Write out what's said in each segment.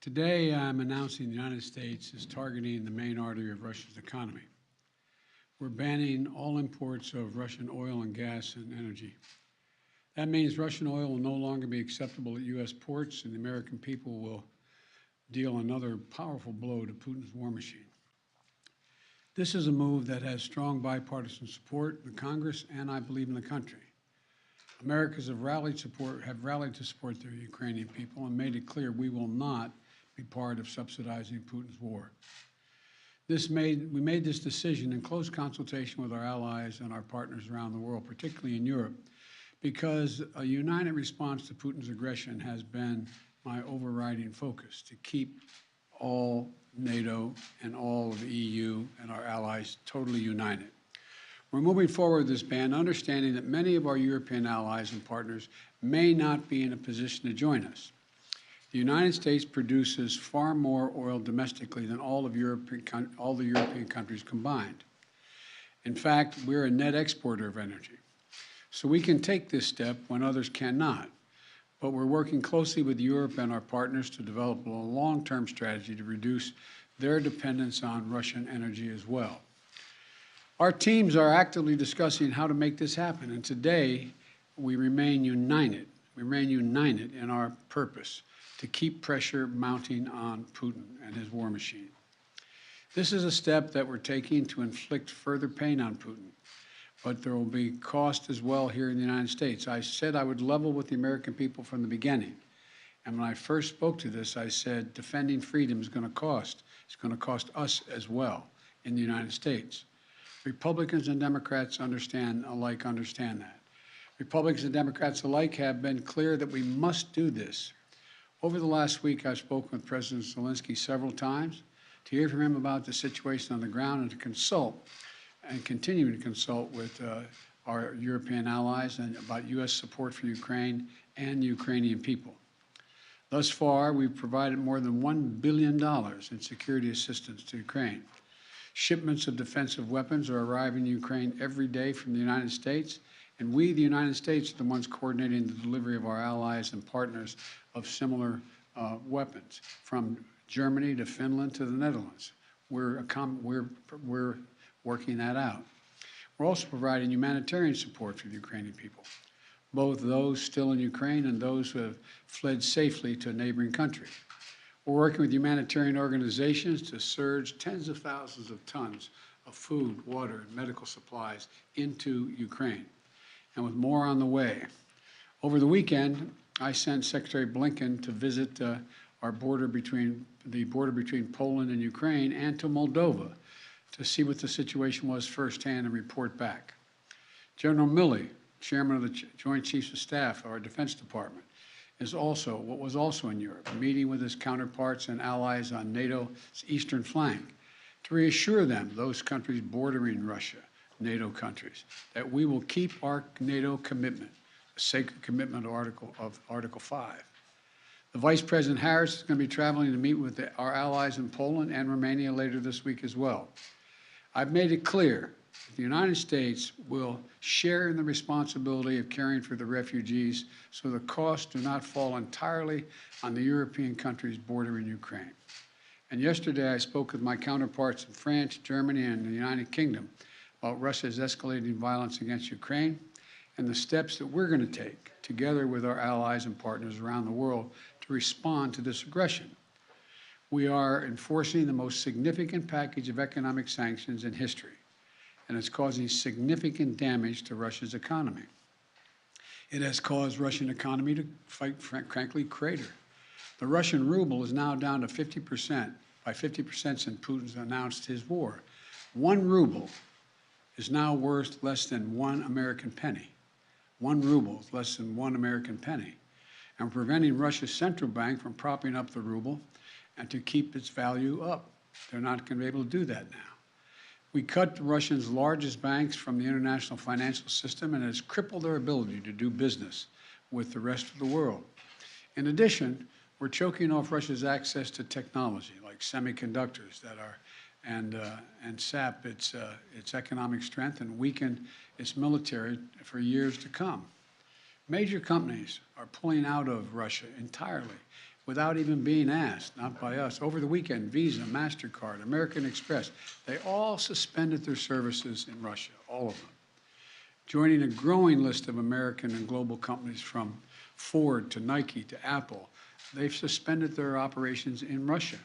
Today, I'm announcing the United States is targeting the main artery of Russia's economy. We're banning all imports of Russian oil and gas and energy. That means Russian oil will no longer be acceptable at U.S. ports, and the American people will deal another powerful blow to Putin's war machine. This is a move that has strong bipartisan support in the Congress and, I believe, in the country. Americans have rallied to support their Ukrainian people and made it clear we will not be part of subsidizing Putin's war. We made this decision in close consultation with our allies and our partners around the world, particularly in Europe, because a united response to Putin's aggression has been my overriding focus, to keep all NATO and all of the EU and our allies totally united. We're moving forward with this ban, understanding that many of our European allies and partners may not be in a position to join us. The United States produces far more oil domestically than all the European countries combined. In fact, we're a net exporter of energy. So we can take this step when others cannot. But we're working closely with Europe and our partners to develop a long-term strategy to reduce their dependence on Russian energy as well. Our teams are actively discussing how to make this happen, and today we remain united. We remain united in our purpose to keep pressure mounting on Putin and his war machine. This is a step that we're taking to inflict further pain on Putin, but there will be cost as well here in the United States. I said I would level with the American people from the beginning, and when I first spoke to this, I said defending freedom is going to cost. It's going to cost us as well in the United States. Republicans and Democrats understand that. Republicans and Democrats alike have been clear that we must do this. Over the last week, I've spoken with President Zelensky several times to hear from him about the situation on the ground and to consult and continue to consult with our European allies and about U.S. support for Ukraine and the Ukrainian people. Thus far, we've provided more than $1 billion in security assistance to Ukraine. Shipments of defensive weapons are arriving in Ukraine every day from the United States, and we, the United States, are the ones coordinating the delivery of our allies and partners of similar weapons, from Germany to Finland to the Netherlands. We're working that out. We're also providing humanitarian support for the Ukrainian people, both those still in Ukraine and those who have fled safely to a neighboring country. We're working with humanitarian organizations to surge tens of thousands of tons of food, water, and medical supplies into Ukraine, and with more on the way. Over the weekend, I sent Secretary Blinken to visit our border between Poland and Ukraine and to Moldova to see what the situation was firsthand and report back. General Milley, Chairman of the Joint Chiefs of Staff of our Defense Department, was also in Europe, meeting with his counterparts and allies on NATO's eastern flank to reassure them, those countries bordering Russia, NATO countries, that we will keep our NATO commitment, a sacred commitment of Article 5. The Vice President Harris is going to be traveling to meet with our allies in Poland and Romania later this week as well. I've made it clear that the United States will share in the responsibility of caring for the refugees so the costs do not fall entirely on the European countries bordering Ukraine. And yesterday I spoke with my counterparts in France, Germany, and the United Kingdom about Russia's escalating violence against Ukraine and the steps that we're going to take together with our allies and partners around the world to respond to this aggression. We are enforcing the most significant package of economic sanctions in history, and it's causing significant damage to Russia's economy. It has caused Russian economy to, frankly, crater. The Russian ruble is now down to 50%, by 50% since Putin's announced his war. 1 ruble is now worth less than 1 American penny. 1 ruble is less than 1 American penny. And preventing Russia's central bank from propping up the ruble and to keep its value up. They're not going to be able to do that now. We cut Russia's largest banks from the international financial system, and it has crippled their ability to do business with the rest of the world. In addition, we're choking off Russia's access to technology like semiconductors and sap its economic strength and weaken its military for years to come. Major companies are pulling out of Russia entirely, without even being asked, not by us. Over the weekend, Visa, MasterCard, American Express, they all suspended their services in Russia, all of them, joining a growing list of American and global companies from Ford to Nike to Apple. They've suspended their operations in Russia.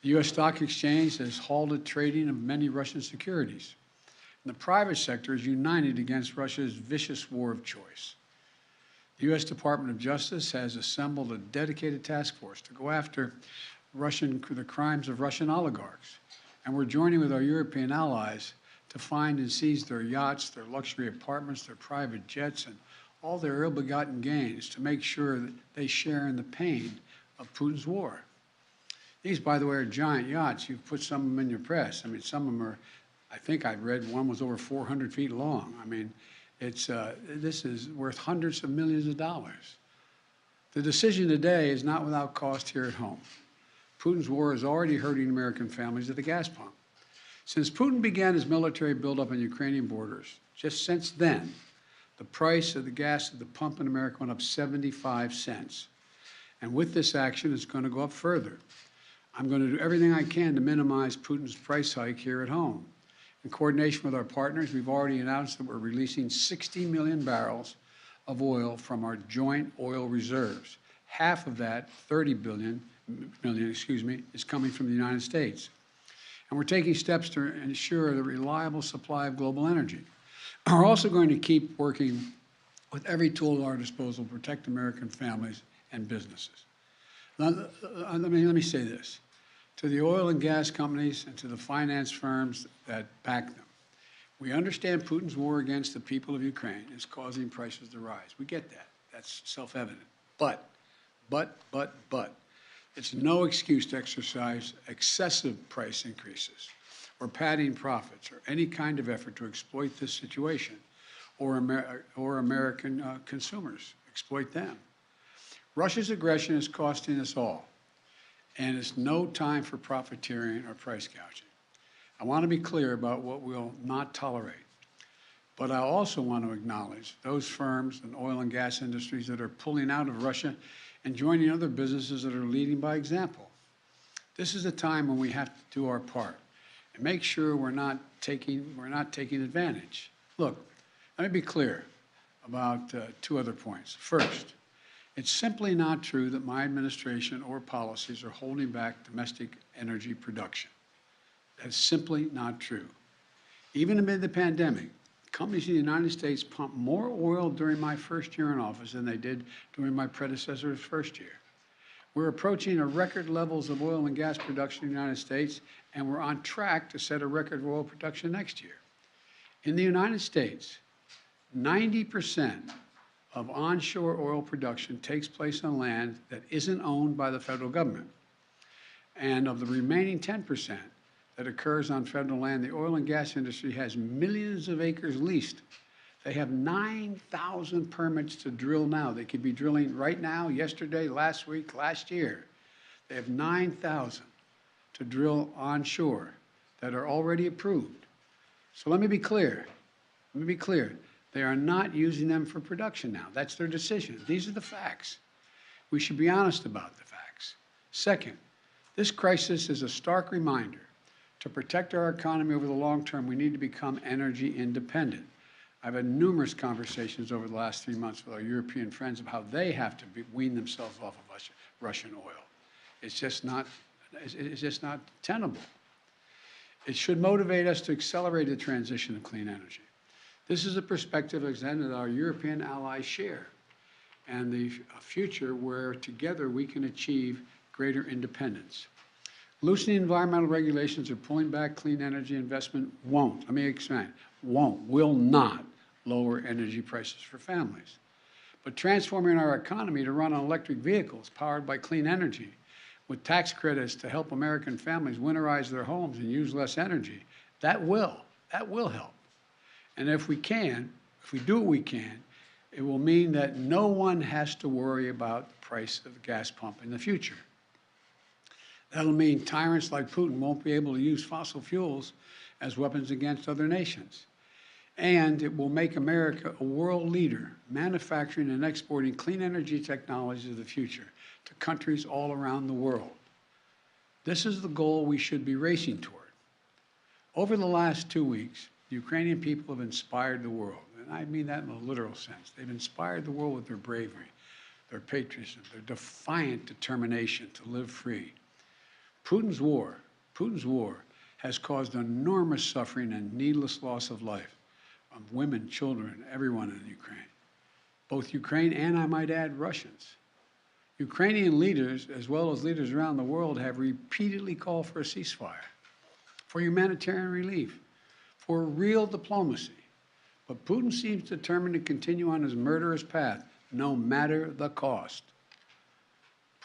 The U.S. Stock Exchange has halted trading of many Russian securities. And the private sector is united against Russia's vicious war of choice. The U.S. Department of Justice has assembled a dedicated task force to go after the crimes of Russian oligarchs. And we're joining with our European allies to find and seize their yachts, their luxury apartments, their private jets, and all their ill-begotten gains to make sure that they share in the pain of Putin's war. These, by the way, are giant yachts. You've put some of them in your press. I mean, some of them are, I think I read one was over 400 feet long. I mean, this is worth hundreds of millions of dollars. The decision today is not without cost here at home. Putin's war is already hurting American families at the gas pump. Since Putin began his military buildup on Ukrainian borders, just since then, the price of the gas at the pump in America went up 75 cents. And with this action, it's going to go up further. I'm going to do everything I can to minimize Putin's price hike here at home. In coordination with our partners, we've already announced that we're releasing 60 million barrels of oil from our joint oil reserves. Half of that, 30 million, is coming from the United States. And we're taking steps to ensure the reliable supply of global energy. We're also going to keep working with every tool at our disposal to protect American families and businesses. Now, let me say this. To the oil and gas companies and to the finance firms that back them, we understand Putin's war against the people of Ukraine is causing prices to rise. We get that. That's self-evident. But, it's no excuse to exercise excessive price increases or padding profits or any kind of effort to exploit this situation or American consumers, exploit them. Russia's aggression is costing us all, and it's no time for profiteering or price gouging. I want to be clear about what we'll not tolerate, but I also want to acknowledge those firms and oil and gas industries that are pulling out of Russia and joining other businesses that are leading by example. This is a time when we have to do our part and make sure we're not taking advantage. Look, let me be clear about two other points. First, it's simply not true that my administration or policies are holding back domestic energy production. That's simply not true. Even amid the pandemic, companies in the United States pumped more oil during my first year in office than they did during my predecessor's first year. We're approaching a record levels of oil and gas production in the United States, and we're on track to set a record of oil production next year. In the United States, 90% of onshore oil production takes place on land that isn't owned by the federal government. And of the remaining 10% that occurs on federal land, the oil and gas industry has millions of acres leased. They have 9,000 permits to drill now. They could be drilling right now, yesterday, last week, last year. They have 9,000 to drill onshore that are already approved. So let me be clear. They are not using them for production now. That's their decision. These are the facts. We should be honest about the facts. Second, this crisis is a stark reminder to protect our economy over the long term, we need to become energy independent. I've had numerous conversations over the last 3 months with our European friends of how they have to wean themselves off of Russian oil. It's just not tenable. It should motivate us to accelerate the transition to clean energy. This is a perspective that our European allies share, and the future where together we can achieve greater independence. Loosening environmental regulations or pulling back clean energy investment won't, let me expand, will not lower energy prices for families. But transforming our economy to run on electric vehicles powered by clean energy with tax credits to help American families winterize their homes and use less energy, that will help. And if we do what we can, it will mean that no one has to worry about the price of the gas pump in the future. That'll mean tyrants like Putin won't be able to use fossil fuels as weapons against other nations. And it will make America a world leader, manufacturing and exporting clean energy technologies of the future to countries all around the world. This is the goal we should be racing toward. Over the last 2 weeks, Ukrainian people have inspired the world, and I mean that in a literal sense. They've inspired the world with their bravery, their patriotism, their defiant determination to live free. Putin's war has caused enormous suffering and needless loss of life of women, children, everyone in Ukraine, both Ukraine and, I might add, Russians. Ukrainian leaders, as well as leaders around the world, have repeatedly called for a ceasefire, for humanitarian relief, for real diplomacy. But Putin seems determined to continue on his murderous path, no matter the cost.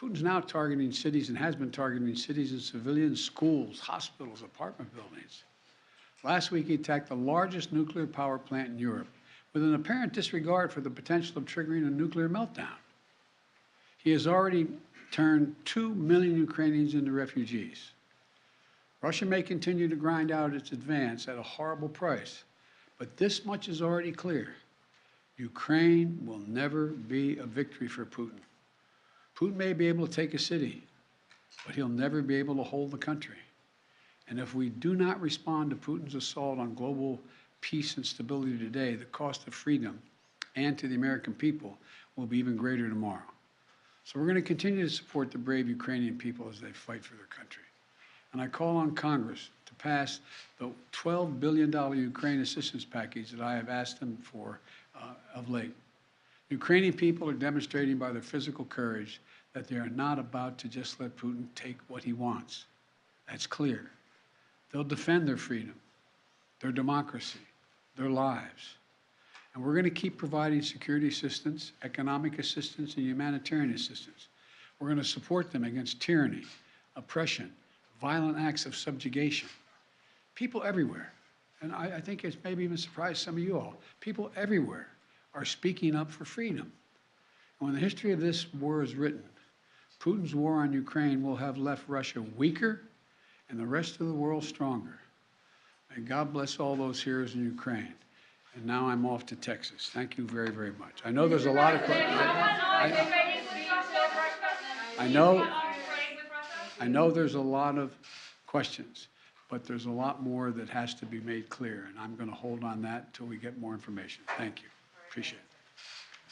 Putin's now targeting cities and has been targeting cities and civilians, schools, hospitals, apartment buildings. Last week, he attacked the largest nuclear power plant in Europe with an apparent disregard for the potential of triggering a nuclear meltdown. He has already turned 2 million Ukrainians into refugees. Russia may continue to grind out its advance at a horrible price, but this much is already clear. Ukraine will never be a victory for Putin. Putin may be able to take a city, but he'll never be able to hold the country. And if we do not respond to Putin's assault on global peace and stability today, the cost of freedom and to the American people will be even greater tomorrow. So we're going to continue to support the brave Ukrainian people as they fight for their country. And I call on Congress to pass the $12 billion Ukraine assistance package that I have asked them for of late. Ukrainian people are demonstrating by their physical courage that they are not about to just let Putin take what he wants. That's clear. They'll defend their freedom, their democracy, their lives. And we're going to keep providing security assistance, economic assistance, and humanitarian assistance. We're going to support them against tyranny, oppression, violent acts of subjugation. People everywhere, and I think it's maybe even surprised some of you all, people everywhere are speaking up for freedom. And when the history of this war is written, Putin's war on Ukraine will have left Russia weaker and the rest of the world stronger. May God bless all those heroes in Ukraine. And now I'm off to Texas. Thank you very, very much. I know there's a lot of questions. I know there's a lot of questions, but there's a lot more that has to be made clear, and I'm going to hold on that until we get more information. Thank you. Appreciate it.